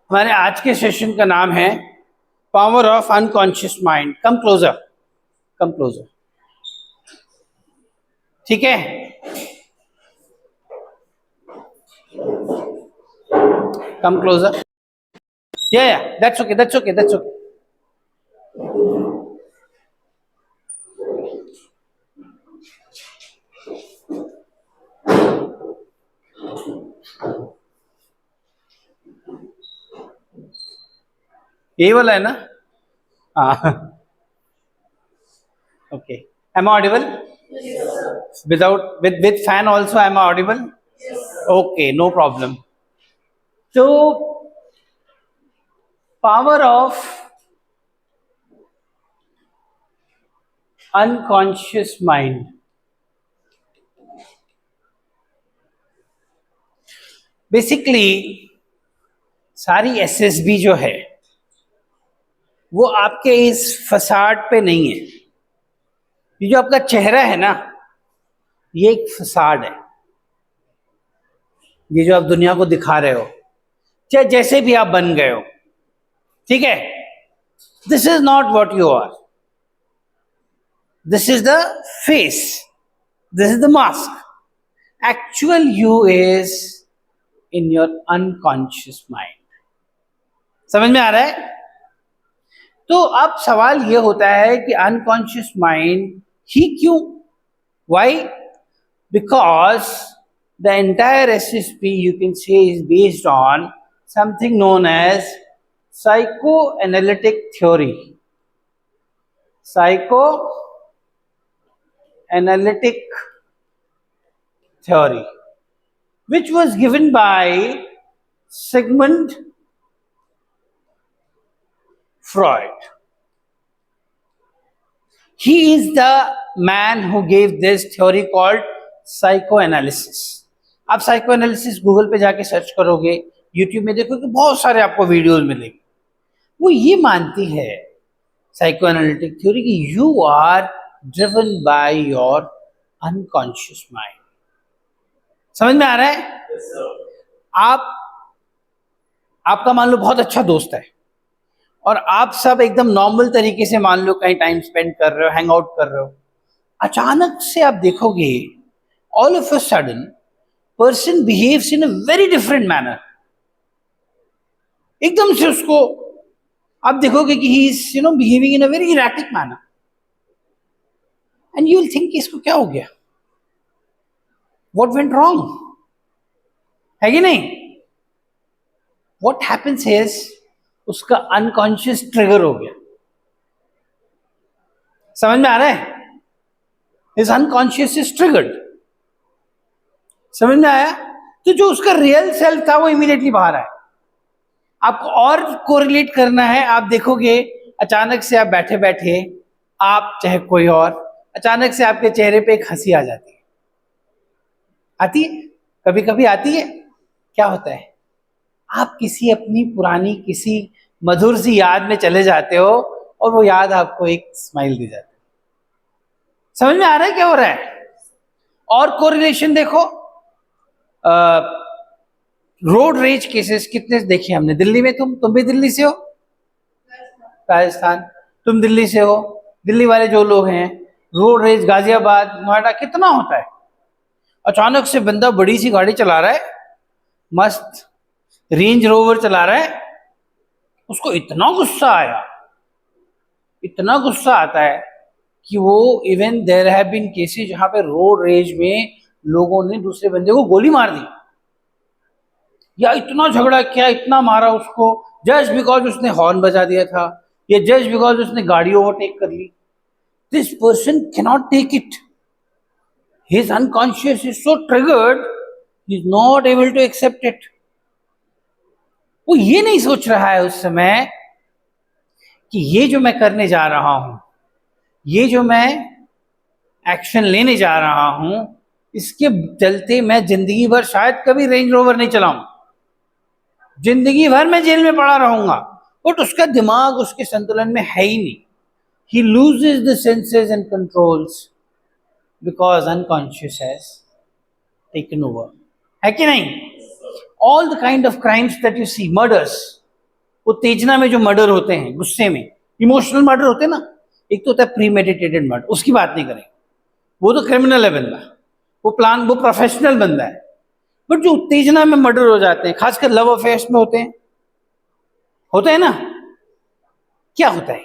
हमारे आज के सेशन का नाम है power of unconscious mind. Come closer, come closer, ठीक है। कम क्लोजर, या that's okay, that's okay, that's okay. यही वाला है ना? हाँ, okay. Am I audible? With fan also am I audible? Okay, no problem. So power of unconscious mind. Basically सारी SSB जो है वो आपके इस फसाड पे नहीं है। ये जो आपका चेहरा है ना, ये एक फसाड है। ये जो आप दुनिया को दिखा रहे हो, चाहे जैसे भी आप बन गए हो, ठीक है, this is not what you are. This is the face, this is the mask. Actual you is in your unconscious mind. समझ में आ रहा है? तो अब सवाल यह होता है कि अनकॉन्शियस माइंड ही क्यों? Why? Because the entire SSP you can say is based on something known as psychoanalytic theory. Psychoanalytic theory, which was given by Sigmund Freud. He is the man who gave this theory called psychoanalysis. आप psychoanalysis Google पे जाके search करोगे, YouTube में देखोगे, बहुत सारे आपको videos मिलेंगे। वो ये मानती है साइकोएनालिटिक थ्योरी कि you are driven by your unconscious mind. समझ में आ रहा है? आपका मान लो बहुत अच्छा दोस्त है और आप सब एकदम नॉर्मल तरीके से मान लो कहीं टाइम स्पेंड कर रहे हो, हैंग आउट कर रहे हो। अचानक से आप देखोगे all of a sudden person behaves in a very different manner. एकदम से उसको आप देखोगे कि he is behaving in a very erratic manner, and you will think इसको क्या हो गया, what went wrong, है कि नहीं? What happens is उसका unconscious trigger हो गया। समझ में आ रहा है? His unconscious is triggered. समझ में आया? तो जो उसका रियल सेल्फ था वो इमीडिएटली बाहर आया। आपको और कोरिलेट करना है, आप देखोगे अचानक से आप बैठे बैठे, आप चाहे कोई और, अचानक से आपके चेहरे पे एक हंसी आ जाती है। आती है? कभी कभी आती है। क्या होता है? आप किसी अपनी पुरानी किसी मधुर सी याद में चले जाते हो और वो याद आपको एक स्माइल दे जाती है। समझ में आ रहा है क्या हो रहा है? और कोरिलेशन देखो, रोड रेज केसेस कितने देखे हमने दिल्ली में। तुम भी दिल्ली से हो, राजस्थान, तुम दिल्ली से हो, दिल्ली वाले जो लोग हैं, रोड रेज गाजियाबाद, नोएडा कितना होता है। अचानक से बंदा बड़ी सी गाड़ी चला रहा है, मस्त रेंज रोवर चला रहा है, उसको इतना गुस्सा आया, इतना गुस्सा आता है कि वो even there have been cases जहां पे रोड रेज में लोगों ने दूसरे बंदे को गोली मार दी, या इतना झगड़ा किया, इतना मारा उसको, जस्ट बिकॉज उसने हॉर्न बजा दिया था, या जस्ट बिकॉज उसने गाड़ी ओवरटेक कर ली। This person cannot take it. His unconscious is so triggered, he is not able to accept it. वो ये नहीं सोच रहा है उस समय कि ये जो मैं करने जा रहा हूं, ये जो मैं एक्शन लेने जा रहा हूं, इसके चलते मैं जिंदगी भर शायद कभी रेंज रोवर नहीं चलाऊं, जिंदगी भर मैं जेल में पड़ा रहूंगा। बट उसका दिमाग उसके संतुलन में है ही नहीं। He loses the senses and controls because unconscious has taken over. है कि नहीं? All the kind of crimes that you see, murders, उत्तेजना में जो मर्डर होते हैं, गुस्से में इमोशनल मर्डर होते हैं ना, एक तो होता है प्रीमेडिटेटेड मर्डर, उसकी बात नहीं करें, वो तो क्रिमिनल है बंदा, वो प्रोफेशनल बंदा है। बट जो उत्तेजना में मर्डर हो जाते हैं, खासकर लव अफेयर्स में होते हैं ना, क्या होता है,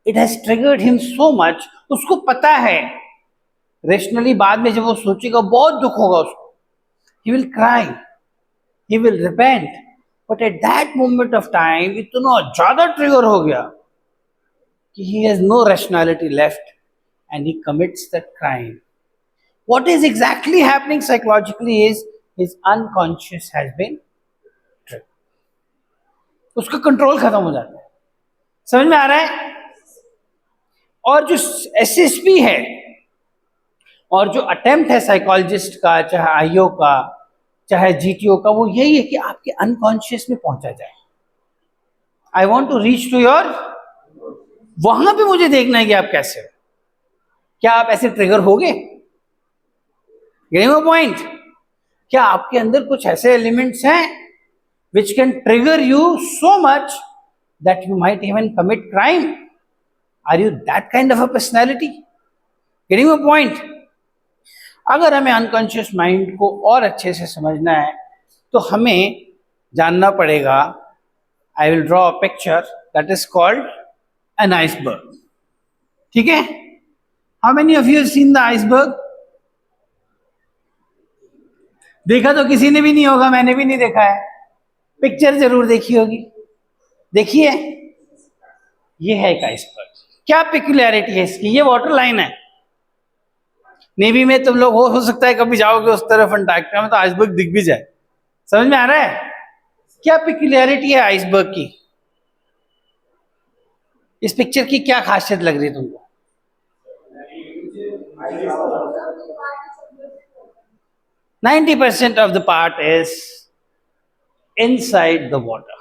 it has triggered him so much, उसको पता है रेशनली, बाद में जब वो सोचेगा बहुत दुख होगा उसको, he will cry, he will repent, but at that moment of time इतना ज्यादा ट्रिगर हो गया कि he has no rationality left and he commits that crime. What is exactly happening psychologically is his unconscious has been triggered. उसका control खत्म हो जाता है, समझ में आ रहा है। और जो एसएसपी है और जो अटेम्प्ट है साइकोलॉजिस्ट का, चाहे आईओ का, चाहे जीटीओ का, वो यही है कि आपके अनकॉन्शियस में पहुंचा जाए। I want to reach to your, वहां पे मुझे देखना है कि आप कैसे हो, क्या आप ऐसे ट्रिगर होगे, गेटिंग अ पॉइंट। क्या आपके अंदर कुछ ऐसे एलिमेंट्स हैं which can trigger you so much that you might even commit crime? Are you that kind of a personality? Getting a point. अगर हमें अनकॉन्शियस माइंड को और अच्छे से समझना है तो हमें जानना पड़ेगा, I will draw a picture that is called an iceberg. ठीक है, how many of you have seen the iceberg? देखा तो किसी ने भी नहीं होगा, मैंने भी नहीं देखा है, पिक्चर जरूर देखी होगी। देखिए, ये है एक आइसबर्ग। क्या पिक्युलैरिटी है इसकी? ये वाटर लाइन है। नेवी में तुम लोग हो सकता है कभी जाओगे उस तरफ अंटार्कटिका में तो आइसबर्ग दिख भी जाए। समझ में आ रहा है? क्या पिक्युलैरिटी है आइसबर्ग की? इस पिक्चर की क्या खासियत लग रही है तुमको? Ninety 90% of the part is inside the water,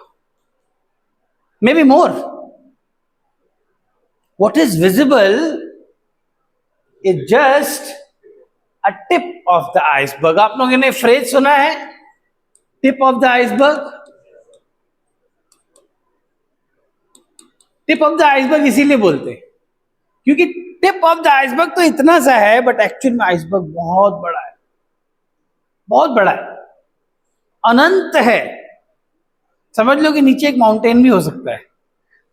maybe more. What is visible is just a tip of the iceberg. आप लोगों ने फ्रेज सुना है, tip of the iceberg? Tip of the iceberg इसीलिए बोलते हैं क्योंकि टिप ऑफ द आइसबर्ग तो इतना सा है, बट एक्चुअल में आइसबर्ग बहुत बड़ा है, बहुत बड़ा है, अनंत है। समझ लो कि नीचे एक माउंटेन भी हो सकता है,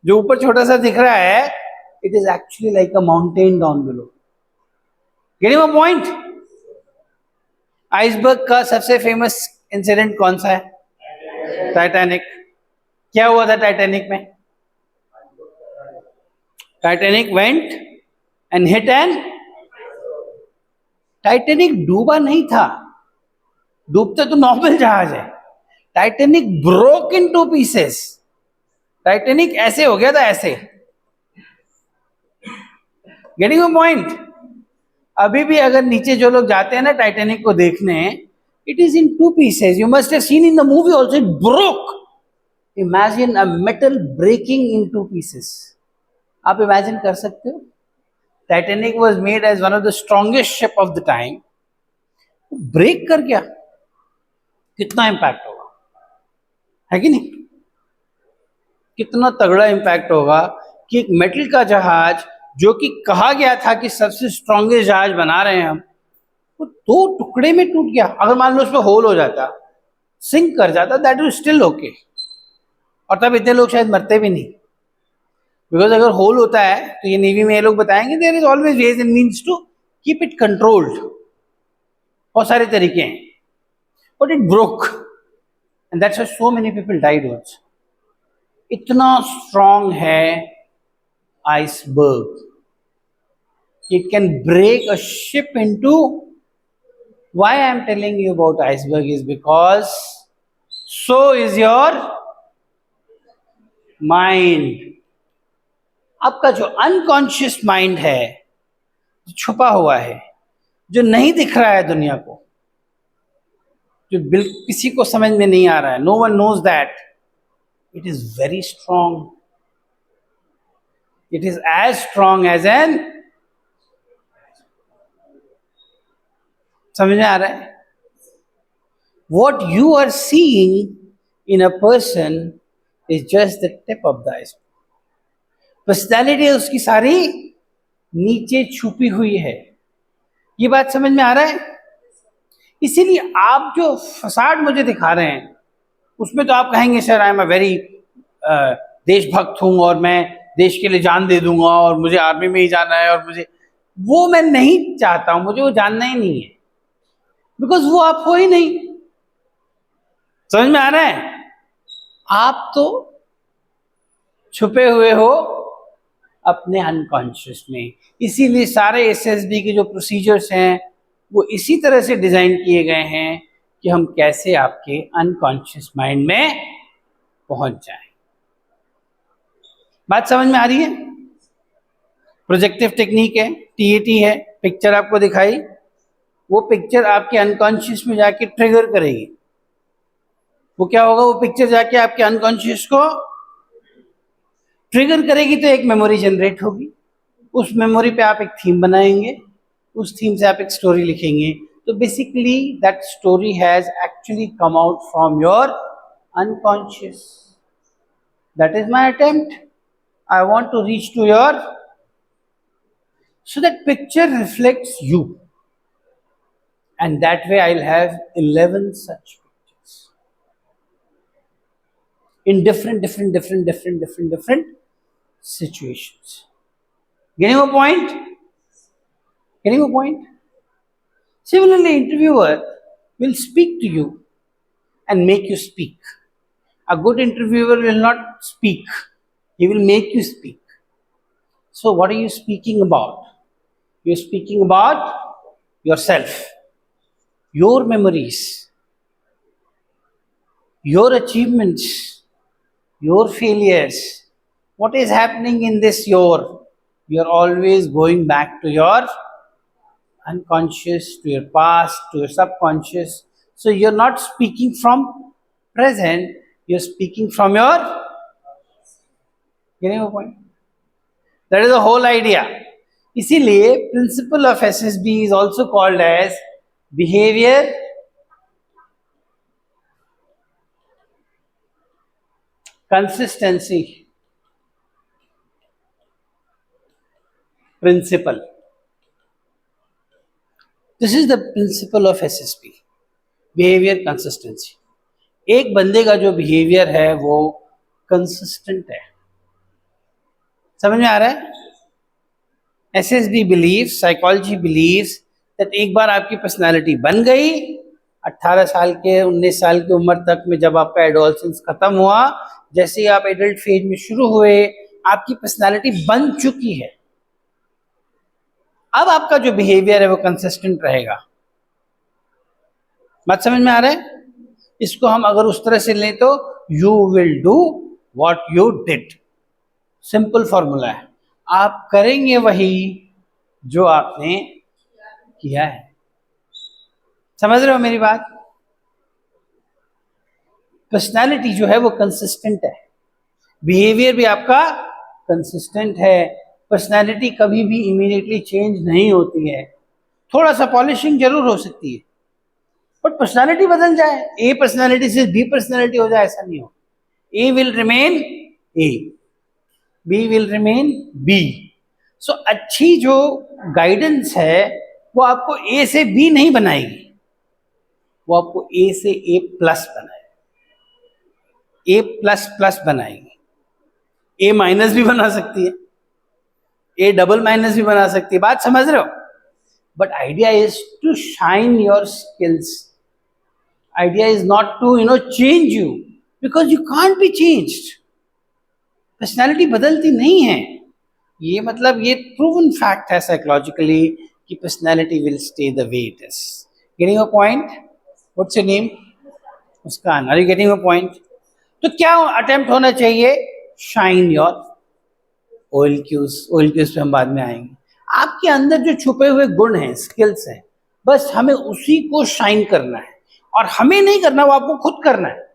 जो ऊपर छोटा सा दिख रहा है, it is actually like a mountain down below. Getting a point? Iceberg का सबसे फेमस इंसिडेंट कौन सा है? टाइटैनिक। क्या हुआ था टाइटैनिक में? Titanic went and hit an, Titanic डूबा नहीं था, डूबते तो नॉर्मल जहाज है, Titanic broke in two pieces. Titanic ऐसे हो गया था, ऐसे। Getting a point? अभी भी अगर नीचे जो लोग जाते हैं ना टाइटैनिक को देखने, it is in two pieces. You must have seen in the movie also, it broke. Imagine a metal breaking in two pieces. आप इमेजिन कर सकते हो? Titanic was made as one of the strongest ship of the time, break कर गया, कितना impact होगा, है कि नहीं? कितना तगड़ा इंपैक्ट होगा कि एक मेटल का जहाज, जो कि कहा गया था कि सबसे स्ट्रॉन्गेस्ट जहाज बना रहे हैं हम, वो दो टुकड़े में टूट गया। अगर मान लो उसमें होल हो जाता, सिंक कर जाता, दैट इज स्टिल ओके, और तब इतने लोग शायद मरते भी नहीं। बिकॉज अगर होल होता है तो ये नेवी में ये लोग बताएंगे, there is always ways and means to keep it controlled, बहुत सारे तरीके हैं, but it broke and that's why so many people died also. इतना स्ट्रॉन्ग है iceberg, it can break a ship into. Why I am telling you about iceberg is because so is your mind. आपका जो unconscious mind है, जो छुपा हुआ है, जो नहीं दिख रहा है दुनिया को, जो बिल्कुल किसी को समझ में नहीं आ रहा है, no one knows that, it is very strong. It is as strong as an, समझ में आ रहा है? What you are seeing in a person is just the tip of the iceberg. Personality उसकी सारी नीचे छुपी हुई है। ये बात समझ में आ रहा है? इसीलिए आप जो फसाड मुझे दिखा रहे हैं उसमें तो आप कहेंगे sir I am a very देशभक्त हूं और मैं देश के लिए जान दे दूंगा और मुझे आर्मी में ही जाना है और मुझे, वो मैं नहीं चाहता हूं, मुझे वो जानना ही नहीं है, बिकॉज वो आप हो ही नहीं। समझ में आ रहा है? आप तो छुपे हुए हो अपने अनकॉन्शियस में। इसीलिए सारे एसएसबी के जो प्रोसीजर्स हैं वो इसी तरह से डिजाइन किए गए हैं कि हम कैसे आपके अनकॉन्शियस माइंड में पहुंच जाएं। बात समझ में आ रही है? प्रोजेक्टिव टेक्निक है, टीएटी है, पिक्चर आपको दिखाई, वो पिक्चर आपके अनकॉन्शियस में जाके ट्रिगर करेगी। वो क्या होगा? वो पिक्चर जाके आपके अनकॉन्शियस को ट्रिगर करेगी तो एक मेमोरी जनरेट होगी। उस मेमोरी पे आप एक थीम बनाएंगे, उस थीम से आप एक स्टोरी लिखेंगे। तो basically that story has actually come out from your unconscious. That is my attempt. I want to reach to your, so that picture reflects you, and that way I'll have 11 such pictures in different situations. Getting a point? Getting a point? Similarly, interviewer will speak to you and make you speak. A good interviewer will not speak, he will make you speak. So what are you speaking about? You're speaking about yourself, your memories, your achievements, your failures. What is happening in this you're always going back to your unconscious, to your past, to your subconscious. So you're not speaking from present, you're speaking from your, getting a point? That is the whole idea. इसीलिए principle of SSB is also called as behaviour consistency principle. This is the principle of SSB, behaviour consistency. एक बंदे का जो behaviour है वो consistent है। समझ में आ रहा है? SSB believes, psychology believes that एक बार आपकी पर्सनालिटी बन गई, 18 साल के 19 साल की उम्र तक में जब आपका एडोलसेंस खत्म हुआ, जैसे ही आप एडल्ट फेज में शुरू हुए, आपकी पर्सनालिटी बन चुकी है। अब आपका जो बिहेवियर है वो कंसिस्टेंट रहेगा। बात समझ में आ रहा है? इसको हम अगर उस तरह से लें तो you will do what you did. Simple formula है, आप करेंगे वही जो आपने किया है। समझ रहे हो मेरी बात? पर्सनालिटी जो है वो कंसिस्टेंट है, बिहेवियर भी आपका कंसिस्टेंट है। पर्सनालिटी कभी भी इमीडिएटली चेंज नहीं होती है, थोड़ा सा पॉलिशिंग जरूर हो सकती है, बट पर्सनालिटी बदल जाए, ए पर्सनालिटी से बी पर्सनालिटी हो जाए, ऐसा नहीं हो। A will remain A, B will remain B. So अच्छी जो गाइडेंस है वो आपको ए से बी नहीं बनाएगी, वो आपको ए से ए प्लस बनाएगी, ए प्लस प्लस बनाएगी। ए माइनस भी बना सकती है, ए डबल माइनस भी बना सकती है। बात समझ रहे हो? But idea is to shine your skills. Idea is not to change you, because you can't be changed. Personality बदलती नहीं है, ये मतलब ये प्रूवन फैक्ट है साइकोलॉजिकली कि personality will stay the way it is. Getting a point? What's your name? Muskaan. Are you getting a point? तो क्या अटेम्प्ट होना चाहिए? शाइन योर ऑयल क्यूज पे हम बाद में आएंगे। आपके अंदर जो छुपे हुए गुण हैं, स्किल्स हैं, बस हमें उसी को शाइन करना है, और हमें नहीं करना, वो आपको खुद करना है।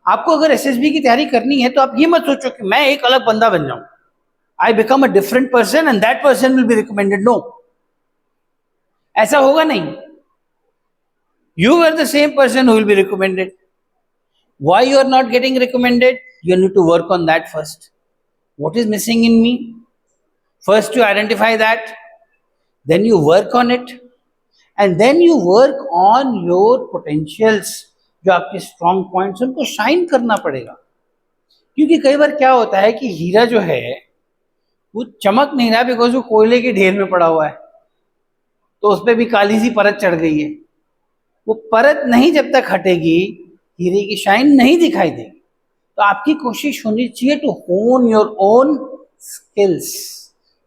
आपको अगर एसएसबी की तैयारी करनी है तो आप ये मत सोचो कि मैं एक अलग बंदा बन जाऊं, I become a different person and that person will be recommended. No, ऐसा होगा नहीं। You are the same person who will be recommended. Why you are not getting recommended? You need to work on that first. What is missing in me? First you identify that, then you work on it, and then you work on your potentials. जो आपके strong points उनको shine करना पड़ेगा. क्योंकि कई बार क्या होता है कि हीरा जो है वो चमक नहीं रहा बिकॉज वो कोयले के ढेर में पड़ा हुआ है, तो उस पर भी काली सी परत चढ़ गई है. वो परत नहीं जब तक हटेगी हीरे की शाइन नहीं दिखाई देगी. तो आपकी कोशिश होनी चाहिए to hone your own skills.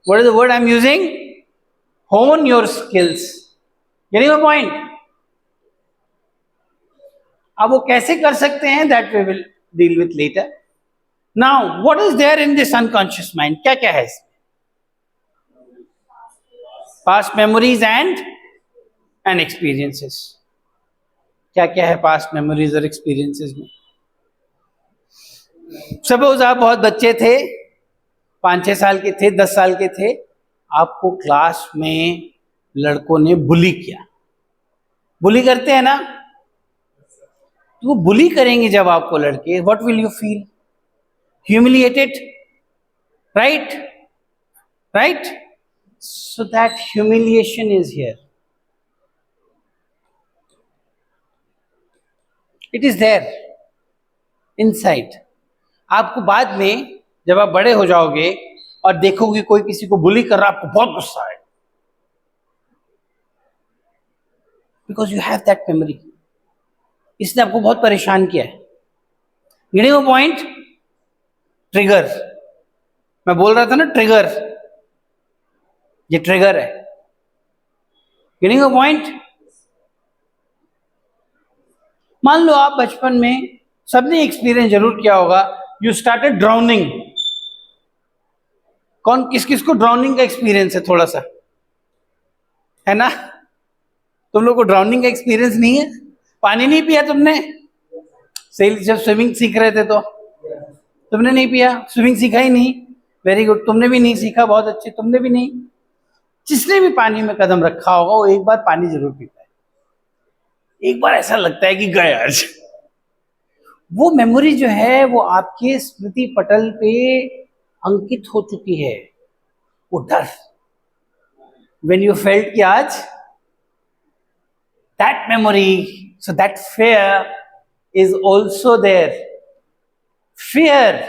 What is the word I am using? Hone your skills. Getting my point? अब वो कैसे कर सकते हैं, that we will deal with later. Now what is there in this unconscious mind? क्या क्या है इसमें? Past memories and experiences. क्या क्या है पास्ट मेमोरीज और एक्सपीरियंसेस में? सपोज आप बहुत बच्चे थे, 5-6 साल के थे, 10 साल के थे, आपको क्लास में लड़कों ने बुली किया. बुली करते हैं ना, तो वो बुली करेंगे जब आपको लड़के, what will you feel? Humiliated, right? Right? So that humiliation is here. It is there inside. आपको बाद में जब आप बड़े हो जाओगे और देखोगे कोई किसी को बुली कर रहा, आपको बहुत गुस्सा है, because you have that memory. इसने आपको बहुत परेशान किया है. Getting a point? ट्रिगर. मैं बोल रहा था ना ट्रिगर, ये ट्रिगर है. Getting a point? मान लो आप बचपन में, सबने एक्सपीरियंस जरूर किया होगा, यू स्टार्टेड ड्राउनिंग. कौन किस किस को ड्राउनिंग का एक्सपीरियंस है? थोड़ा सा है ना? तुम लोग को ड्राउनिंग का एक्सपीरियंस नहीं है? पानी नहीं पिया तुमने? सही, जब स्विमिंग सीख रहे थे तो तुमने नहीं पिया, स्विमिंग सीखा ही नहीं. Very good. तुमने भी नहीं सीखा, बहुत अच्छे. तुमने भी नहीं. जिसने भी पानी में कदम रखा होगा वो एक बार पानी जरूर पीता है. एक बार ऐसा लगता है कि गए आज. वो मेमोरी जो है वो आपके स्मृति पटल पे अंकित हो चुकी है. वो डर, व्हेन यू फेल्ट कि आज, that memory, so that fear is also there. Fear.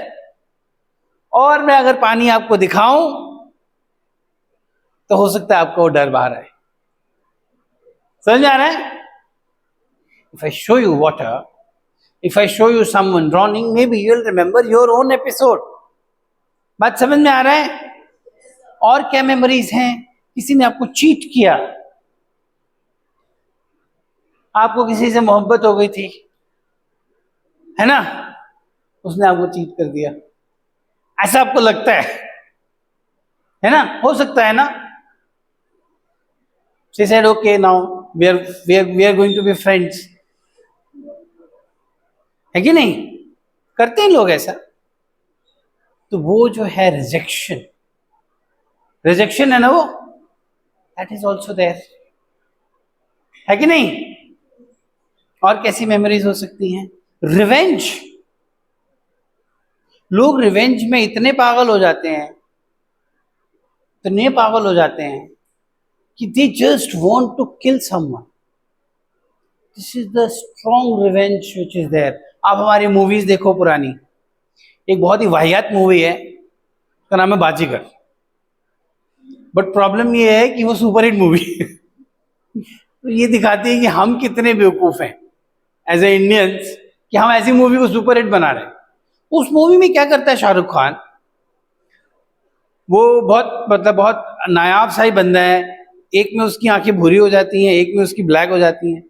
और मैं अगर पानी आपको दिखाऊं तो हो सकता है आपको वो डर बाहर आए. समझ आ रहा है? If I show you water, if I show you someone drowning, maybe you'll remember your own episode. बात समझ में आ रहा है? और क्या मेमोरीज हैं? किसी ने आपको चीट किया, आपको किसी से मोहब्बत हो गई थी, है ना? उसने आपको चीट कर दिया, ऐसा आपको लगता है ना? हो सकता है ना? She said, okay, now we are going to be friends. है कि नहीं? करते हैं लोग ऐसा. तो वो जो है रिजेक्शन है ना, वो that is also there. है कि नहीं? और कैसी मेमोरीज हो सकती हैं? रिवेंज. लोग रिवेंज में इतने पागल हो जाते हैं, इतने पागल हो जाते हैं कि they just want to kill someone. This is the strong revenge which is there. आप हमारी मूवीज देखो पुरानी, एक बहुत ही वाहियात मूवी है, उसका नाम है बाजीगर. बट प्रॉब्लम ये है कि वो सुपर हिट मूवी है. तो ये दिखाती है कि हम कितने बेवकूफ हैं एज ए इंडियंस कि हम ऐसी मूवी को सुपर हिट बना रहे हैं. उस मूवी में क्या करता है शाहरुख खान? वो बहुत नायाब सा ही बंदा है. एक में उसकी आंखें भूरी हो जाती हैं, एक में उसकी ब्लैक हो जाती हैं.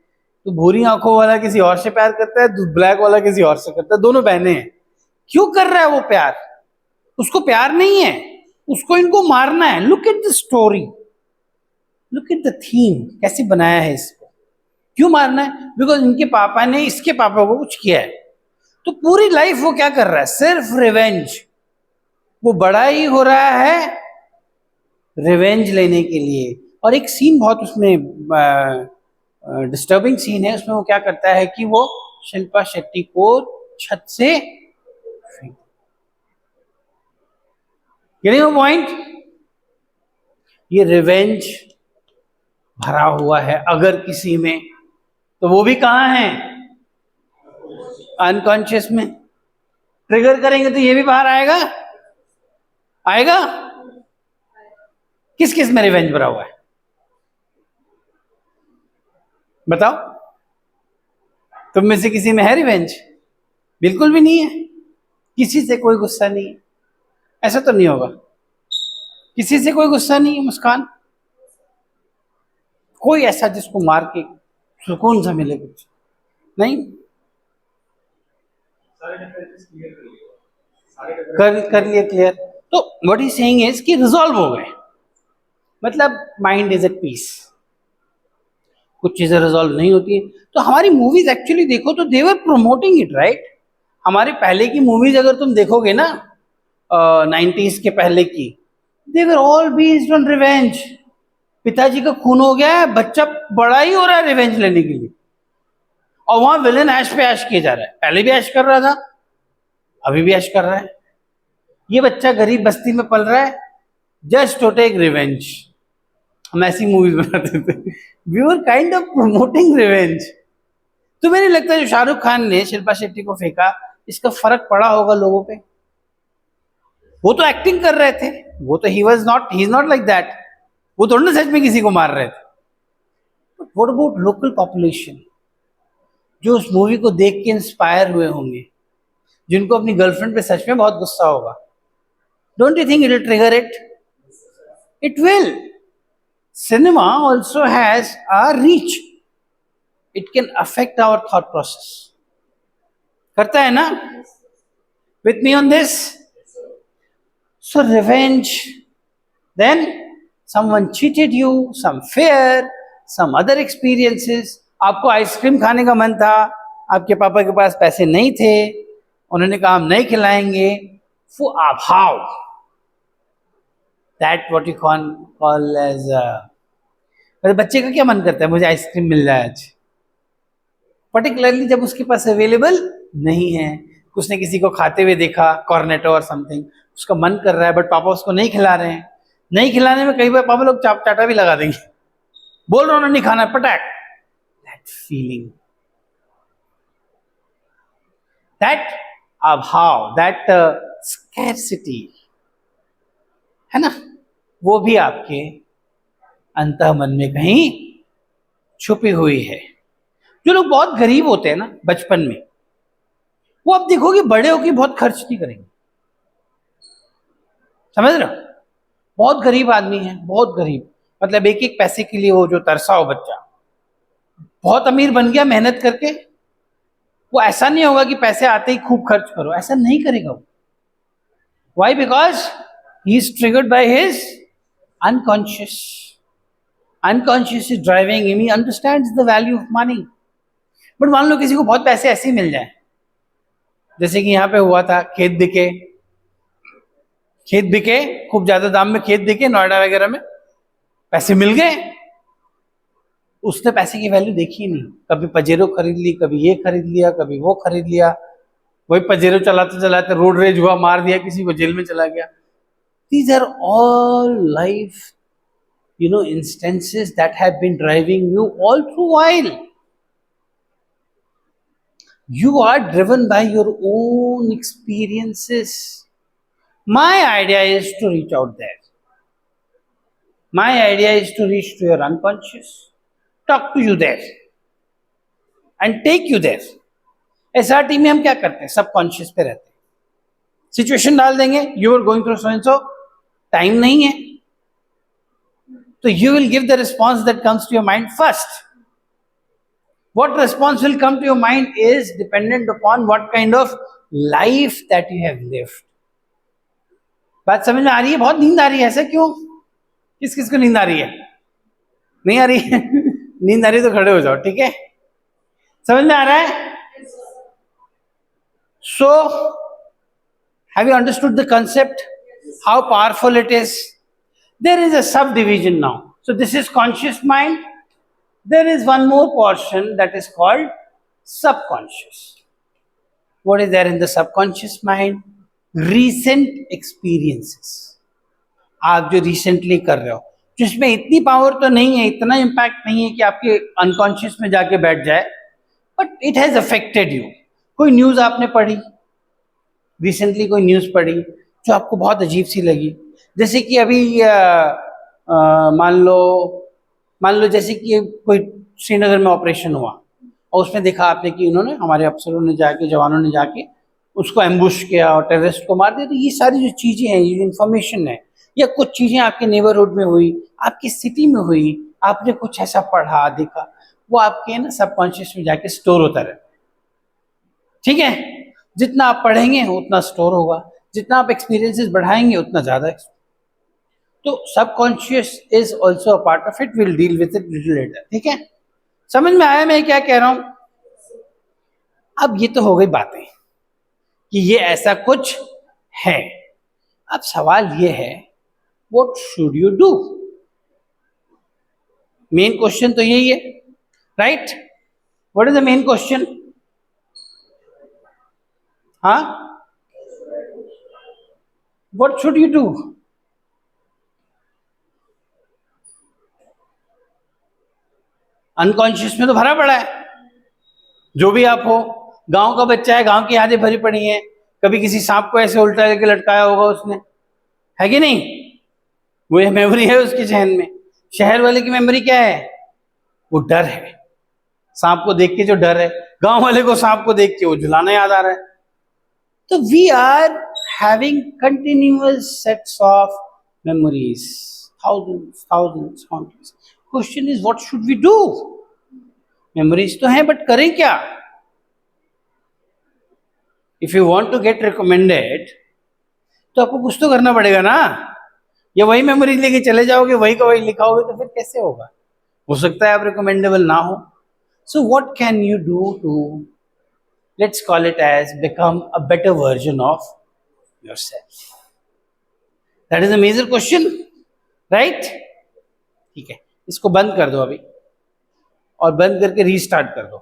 तो भूरी आंखों वाला किसी और से प्यार करता है, ब्लैक वाला किसी और से करता है. दोनों बहनें हैं. क्यों कर रहा है वो प्यार? उसको प्यार नहीं है, उसको इनको मारना है. Look at the story, look at the theme, कैसे बनाया है इसको. क्यों मारना है? बिकॉज इनके पापा ने इसके पापा को कुछ किया है. तो पूरी लाइफ वो क्या कर रहा है? सिर्फ रिवेंज. वो बड़ा ही हो रहा है रिवेंज लेने के लिए. और एक सीन बहुत उसमें डिस्टर्बिंग सीन है. उसमें वो क्या करता है कि वो शिल्पा शेट्टी को छत से गेटिंग पॉइंट। ये रिवेंज भरा हुआ है अगर किसी में, तो वो भी कहां है? अनकॉन्शियस में। ट्रिगर करेंगे तो ये भी बाहर आएगा, आएगा। किस किस में रिवेंज भरा हुआ है बताओ? तुम में से किसी में है रिवेंज? बिल्कुल भी नहीं है। किसी से कोई गुस्सा नहीं है, ऐसा तो नहीं होगा। किसी से कोई गुस्सा नहीं है मुस्कान? कोई ऐसा जिसको मार के सुकून सा मिले? कुछ नहीं। कर लिया क्लियर। तो व्हाट ही सेइंग इज कि रिजॉल्व हो गए, मतलब माइंड इज एट पीस। कुछ चीजें रिजॉल्व नहीं होती है। तो हमारी मूवीज एक्चुअली देखो तो दे वर प्रोमोटिंग इट, राइट? हमारे पहले की मूवीज अगर तुम देखोगे ना, 90s के पहले की, they were all based on revenge. पिताजी का खून हो गया है, बच्चा बड़ा ही हो रहा है रिवेंज लेने के लिए, और वहां विलेन ऐश पे ऐश किया जा रहा है। पहले भी ऐश कर रहा था, अभी भी ऐश कर रहा है। ये बच्चा गरीब बस्ती में पल रहा है, जस्ट टू टेक रिवेंज। हम ऐसी मूवीज बनाते थे, we were kind of promoting revenge. तो मुझे लगता है जो शाहरुख खान ने शिल्पा शेट्टी को फेंका, इसका फर्क पड़ा होगा लोगों पे। वो तो एक्टिंग कर रहे थे, वो तो ही इज नॉट लाइक दैट। वो थोड़ा ना सच में किसी को मार रहे थे। But what about local population, जो उस मूवी को देख के इंस्पायर हुए होंगे, जिनको अपनी गर्लफ्रेंड पे सच में बहुत गुस्सा होगा? Don't you think it will trigger it? It will. Cinema also has a reach, it can affect our thought process. करता है ना? With me on this? So revenge, then someone cheated you, some fear, some other experiences. आपको ice cream खाने का मन था, आपके पापा के पास पैसे नहीं थे, उन्होंने कहा हम नहीं खिलाएंगे। वो अभाव, that what you call as, बच्चे का क्या मन करता है? मुझे आइसक्रीम मिल जाए आज, पर्टिकुलरली जब उसके पास अवेलेबल नहीं है। उसने किसी को खाते हुए देखा, कॉर्नेटो और समथिंग, उसका मन कर रहा है, बट पापा उसको नहीं खिला रहे हैं। नहीं खिलाने में कई बार पापा लोग चाटा भी लगा देंगे, बोल रहा हूं ना नहीं खाना, पटाक। दैट फीलिंग, दैट अभाव, दैट स्कैरसिटी है ना, वो भी आपके अंतः मन में कहीं छुपी हुई है। जो लोग बहुत गरीब होते हैं ना बचपन में, वो आप देखोगे बड़े होके बहुत खर्च नहीं करेंगे। समझ रहे हो? बहुत गरीब आदमी है, बहुत गरीब, मतलब एक एक पैसे के लिए वो जो तरसा हो बच्चा। बहुत अमीर बन गया मेहनत करके, वो ऐसा नहीं होगा कि पैसे आते ही खूब खर्च करो, ऐसा नहीं करेगा वो। Why? Because he is triggered by his unconscious. Unconscious is driving him. He understands the value of money. But मान लो किसी को बहुत पैसे ऐसे ही मिल जाए, जैसे कि यहाँ पे हुआ था, खेत बिके खूब ज्यादा दाम में, खेत बिके नोएडा वगैरह में, पैसे मिल गए। उसने पैसे की वैल्यू देखी नहीं, कभी पजेरो खरीद ली, कभी ये खरीद लिया, कभी वो खरीद लिया। वही पजेरो चलाते चलाते रोड रेज हुआ, मार दिया किसी को, जेल में चला गया। These are all life, instances that have been driving you all through while. You are driven by your own experiences. My idea is to reach out there. My idea is to reach to your unconscious, talk to you there, and take you there. SRT में हम क्या करते हैं? Subconscious पे रहते हैं, situation डाल देंगे, you are going through so and so, time नहीं है, तो you will give the response that comes to your mind first. What response will come to your mind is dependent upon what kind of life that you have lived. बात समझ में आ रही है? बहुत नींद आ रही है, ऐसा क्यों? किस किस को नींद आ रही है? नहीं आ रही है? नींद आ रही है तो खड़े हो जाओ, ठीक है? समझ में आ रहा है? So, have you understood the concept? How powerful it is? There is a subdivision now. So this is conscious mind. There is one more portion that is called subconscious. What is there in the subconscious mind? Recent experiences. आप जो recently कर रहे हो, जिसमें इतनी power तो नहीं है, इतना इम्पैक्ट नहीं है कि आपके अनकॉन्शियस में जाके बैठ जाए, but it has affected you. कोई न्यूज आपने पढ़ी रिसेंटली, कोई न्यूज पढ़ी जो आपको बहुत अजीब सी लगी, जैसे कि अभी मान लो जैसे कि कोई श्रीनगर में ऑपरेशन हुआ और उसमें देखा आपने कि उन्होंने, हमारे अफसरों ने जाके, जवानों ने जाके उसको एम्बुश किया और टेररिस्ट को मार दिया. तो ये सारी जो चीजें हैं, ये इन्फॉर्मेशन है, या कुछ चीजें आपके नेबरहुड में हुई, आपकी सिटी में हुई, आपने कुछ ऐसा पढ़ा देखा, वो आपके ना सबकॉन्शियस में जाके स्टोर होता रहता है. ठीक है, जितना आप पढ़ेंगे उतना स्टोर होगा, जितना आप एक्सपीरियंसेस बढ़ाएंगे उतना ज्यादा. तो subconscious is also a part of it, will deal with it little letter. ठीक है, समझ में आया मैं क्या कह रहा हूं? अब ये तो हो गई बातें कि ये ऐसा कुछ है. अब सवाल ये है, what should you do? Main question तो यही है, right? What is the main question? हाँ, what should you do? Unconscious में तो भरा पड़ा है, जो भी आप हो. गांव का बच्चा है, गांव की यादें भरी पड़ी हैं, कभी किसी सांप को ऐसे उल्टा करके लटकाया होगा उसने, है कि नहीं? वो ये मेमोरी है उसके जहन में. शहर वाले की मेमोरी क्या है? वो डर है, सांप को देख के जो डर है. गांव वाले को सांप को देख के वो झुलाना याद आ रहा है. तो we are having continuous sets of memories, thousands countless. Question is what should we do? Memories तो हैं, बट करें क्या? If you want to get recommended तो आपको कुछ तो करना पड़ेगा ना. या वही मेमोरीज लेके चले जाओगे, वही का वही लिखाओगे, तो फिर कैसे होगा? हो सकता है आप रिकमेंडेबल ना हो. So what can you do to, let's call it as, become a better version of yourself? That is a major question, right? ठीक है, इसको बंद कर दो अभी, और बंद करके रीस्टार्ट कर दो.